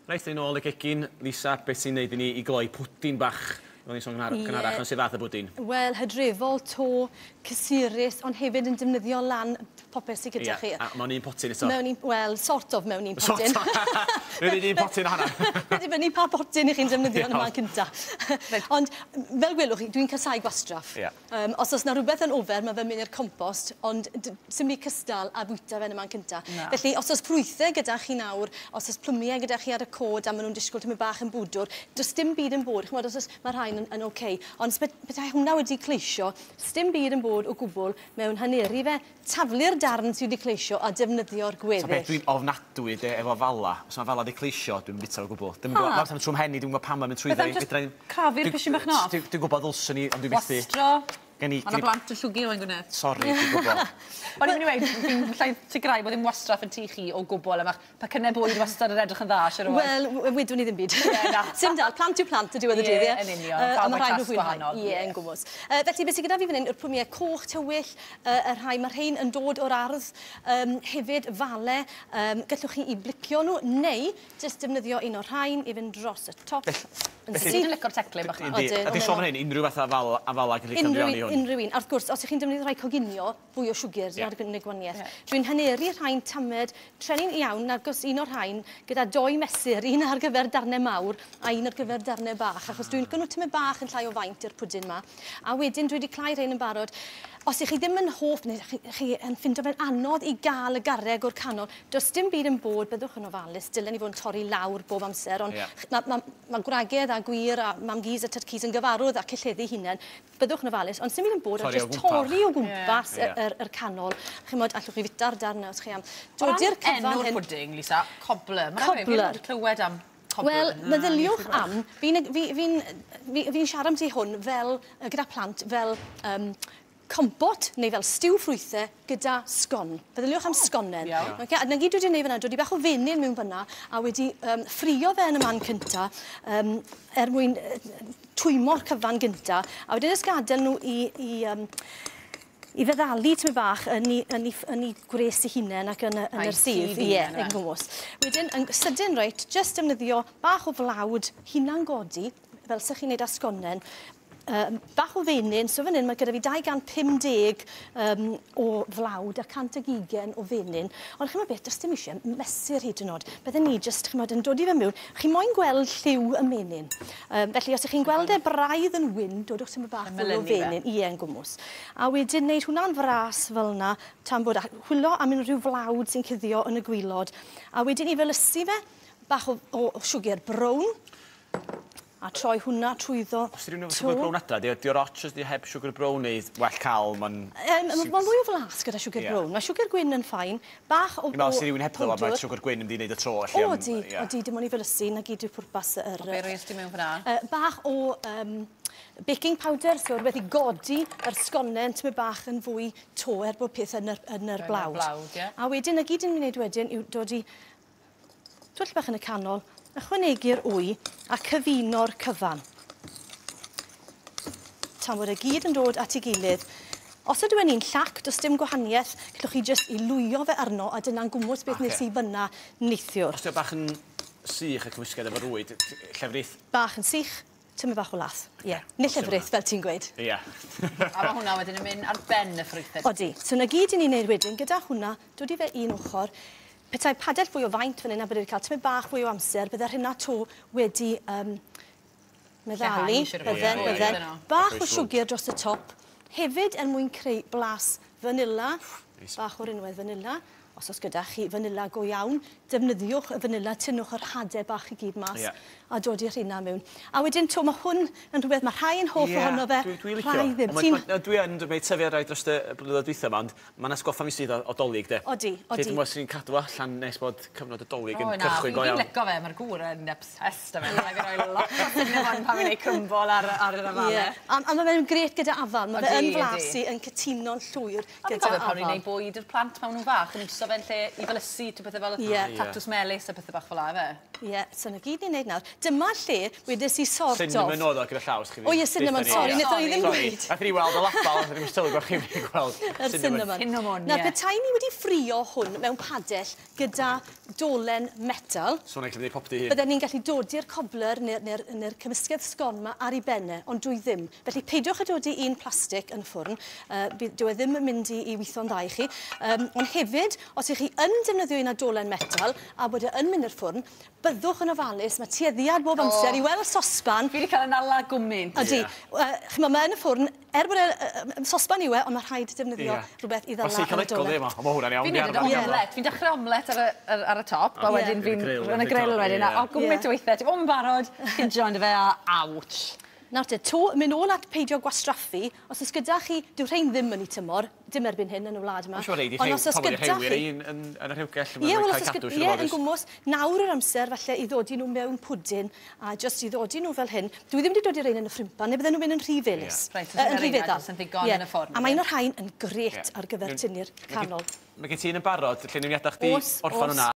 Reit, ni'n ôl y gegin. Lisa, beth sy'n neud i ni i gloi pwdin bach? Fel ni'n sôn gynharach, ond sydd fath y pwdin? Wel, hydrefol, to, cysurus, ond hefyd yn defnyddio lan popeth sydd gyda chi. A mewn un potyn eto? Wel, sort of mewn un potyn. Mewn un potyn o hana? Fe di fyny pa potyn i chi'n defnyddio yn y man cynta. Ond, fel gwelwch chi, dwi'n casau gwastraff. Os oes na rhywbeth yn ofer, mae fe'n mynd i'r compost, ond sy'n mynd cystal a bwyta fe yn y man cynta. Felly, os oes ffrwythau gyda chi nawr, os oes plwmiau gyda chi ar y cod a maen nhw'n disgwyl tymau bach yn bwdwr, does dim byd yn bod. Chymod, os oes mae rhain yn oce. Ond bethau hwnna wedi cleisio, dim byd yn bod o gwbl mewn haneri fe, taflu'r darn sydd wedi cleisio a defnyddio'r gweddill. So beth dwi'n ofnadwy efo fala, os mae fala wedi cleisio, dwi'n bita o gwbl. Dwi'n gwybod, mae'r trwm henni, dwi'n gwybod pam mae'n mynd trwy ddau. Bydda'n crafu'r pwysyn bach na? Dwi'n gwybod ddylsyn ni, ond dwi'n methu. Wastro. Mae yna blant yn llwgu o'n gwneud. Sori, dwi'n gwybod. O'n i'n mynd i weid, fi'n llai tigrau bod ddim wastraff yn tu chi o gwbl, a pa cynnau bwyd wastad yn edrych yn dda, siar o waith. Wel, wedwn ni ddim byd. Sim dal, plant yw plant y diwedd y dydd, ie. Yn union, cael mae clas gwahanol. Ie, yn gwybod. Felly, beth sydd gyda fi fan hyn, yw'r pwmiau coch, tywyll, mae'r rhain yn dod o'r ardd, hefyd fale, gallwch chi i blicio nhw, neu jyst defnyddio un o'r rhain i fynd dros y top. Sydd yn licor teclyn bach na. A di sôn fan hyn, unrhyw fath a fala gallu cyfrion i hwn? Unrhyw un. Wrth gwrs, os ych chi'n defnyddio rhai coginio, fwy o siwgr ar gynnig gwaniaeth. Dwi'n haneri rhain tamed, trenu'n iawn, nagos un o'r rhain, gyda 2 mesur, un ar gyfer darnau mawr a un ar gyfer darnau bach, achos dwi'n gynnwyd tymau bach yn llai o faint i'r pwdin yma. A wedyn dwi wedi clai rhain yn barod. Os ych chi ddim yn hoff, neu chi yn ffindo fe'n anodd i gael y garreg o'r canol, does dim byd yn bod, byddwch yn ofalus, dylen ni fod yn torri lawr bob amser, ond mae gwragedd a gwir a mam gys a tyrcys yn gyfarwydd a celleddu hunain, byddwch yn ofalus, ond dim byd yn bod, a jyst torri o gwmpas yr canol. Chymod, allwch chi fita'r darna os chi am. Dodi'r cyfan hyn... Enw'r pwding, Lisa, Cobbler. Cobbler. Clywed am Cobbler. Wel, meddyliwch am, fi'n siarad am ti hwn fel, gyda plant, fel compot neu fel stiw ffrwythau gyda sgon. Feddyliwch am sgonen. A na gyd wedi gwneud fyna, dod i bach o fenyn mewn fyna a wedi ffrio fe yn y man cynta mwyn twymo'r cyfan gynta a wedyn ysgadael nhw i feddalu tymi bach yn ei gwres eu hunain ac yn yr sydd. Ie, yn gwmws. Wedyn, yn sydyn reit, jyst defnyddio bach o flawd hunan godi, fel sy'ch chi'n neud â sgonen, bach o fenyn, so fan hyn mae gyda fi 250 o flawd a 120 o fenyn. Ond chi'n beth, does dim eisiau mesur hyd yn oed. Byddwn ni jyst, chi'n yn dod i fe mewn, chi'n moyn gweld lliw y menyn. Felly, os ych chi'n gweld e braidd yn wyn, dodwch sy'n bach o fenyn. Ie, yn gwmws. A wedyn, wneud hwnna'n fras fel yna, tan bod hwylo am unrhyw flawd sy'n cuddio yn y gwylod. A wedyn, i felysu fe, bach o siwgr brown, a troi hwnna trwyddo to. Os ydych chi'n siwgr brown adra, di'r roches di heb siwgr brown neu well cael? Mae'n mwy o flas gyda siwgr brown. Mae siwgr gwyn yn ffain. Bach o bwdwr. Os ydych chi'n heb ddod, mae siwgr gwyn yn mynd i wneud y tro. Odi, dim ond i felysu, na gyd yw'r pwrpas yr... O be roi ysdi mewn fyna? Bach o baking powder, so rhywbeth i godi yr sgonen, tyma bach yn fwy to bob peth yn yr blawd. A wedyn, na gyd yn wneud wedyn yw dod i twll bach yn y canol, ychwanegu'r wy a cyfuno'r cyfan. Tan bod y gyd yn dod at ei gilydd. Os ydw i'n llac, does dim gwahaniaeth, gallwch chi jyst i lwyo fe arno a dyna'n gwmws beth nes i fyna neithiwr. Os ydw bach yn sych ac ymwysgedd efo rwyd, llefrith? Bach yn sych, tyma bach o lath. Ie, neu llefrith fel ti'n gweud. Ie. A mae hwnna wedyn yn mynd ar ben y ffrwythau. Odi, so na gyd i ni'n neud wedyn, gyda hwnna, dod i fe un ochr, petai padell fwy o faint fan hyn a byddwn i'n cael tymed bach fwy o amser, byddai'r hynna to wedi meddalu, bydden. Bach o siwgr dros y top, hefyd er mwyn creu blas fanila, bach o'r unwaith fanila. Os oes gyda chi fanila go iawn, defnyddiwch y fanila, tynwch yr hadau bach i gyd mas a dod i'r hynna mewn. A wedyn, to, mae hwn yn rhywbeth, mae rhai yn hoff ohono fe, rhai ddim. Dwi yn dweud tyfu rai dros y blynyddoedd dweithio yma, ond mae'n esgoffa mi sydd o dolyg, de. Odi. Dwi'n meddwl sy'n cadw allan nes bod cyfnod y dolyg yn cychwyn go iawn. Fi'n licio fe, mae'r gŵr yn obsessed â fe. Mae'n rhoi lot o syniad pan fi'n ei cymbol ar yr afale. A mae fe'n gret gyda afal, mae fe yn flasu yn cytuno'n llwyr gyda afal. Pan ni'n ei bwyd i'r plant mewn nhw'n fach, yn iwso fe'n lle i felysu, ti'n pethau fel tatws melys a pethau bach fel la, fe? Ie, so na gyd ni'n neud nawr. Dyma lle wedys i sort of... Cinnamon oedd o gyda llaws. O ie, cinnamon, sori, nid o'n i ddim dweud. Nath ni weld y labal, nath ni'n stylu gwach chi wedi gweld cinnamon. Cinnamon, ie. Nawr, petai ni wedi ffrio hwn mewn padell gyda dolen metal. So na'n gallu pob di hun. Byddwn ni'n gallu dodi'r cobbler neu'r cymysgedd sgon yma ar ei benne, ond dwi ddim. Felly peidiwch a dodi un plastig yn ffwrn. Dyw e ddim yn mynd i weithio'n dda i chi. Ond hefyd, os ych chi yn defnyddio un o dolen metal a bod e yn mynd i'r ffwrn, byddwch yn ofalus, mae tueddiad bob amser i weld sosban. Fi wedi cael yn ala gwmynt. Ydy. Mae yn y ffwrn, bod y sosban yw e, ond mae rhaid defnyddio rhywbeth i ddala yn y dolen. Mae hwnna'n iawn. Fi'n dechrau omlet ar y top, a wedyn fi'n yn y grill wedyn. O, gwmynt o weithiau, o'n barod, chi'n join fe a ouch. Nawr te, mynd ôl at peidio gwastraffu, os oes gyda chi, dyw rhain ddim yn ei tymor, dim erbyn hyn yn y wlad yma. Ond os oes gyda chi... yn y rhywgell, yn gwmwys, nawr yr amser falle i ddodi nhw mewn pwdin, a just i ddodi nhw fel hyn. Dwi ddim wedi dodi rein yn y ffrimpan, neu bydden nhw'n mynd yn rhy felys. Yn rhy feddal. A mae un o'r rhain yn gret ar gyfer tynnu'r canol. Mae gen ti un yn barod, lle ni'n iadach di orffan hwnna.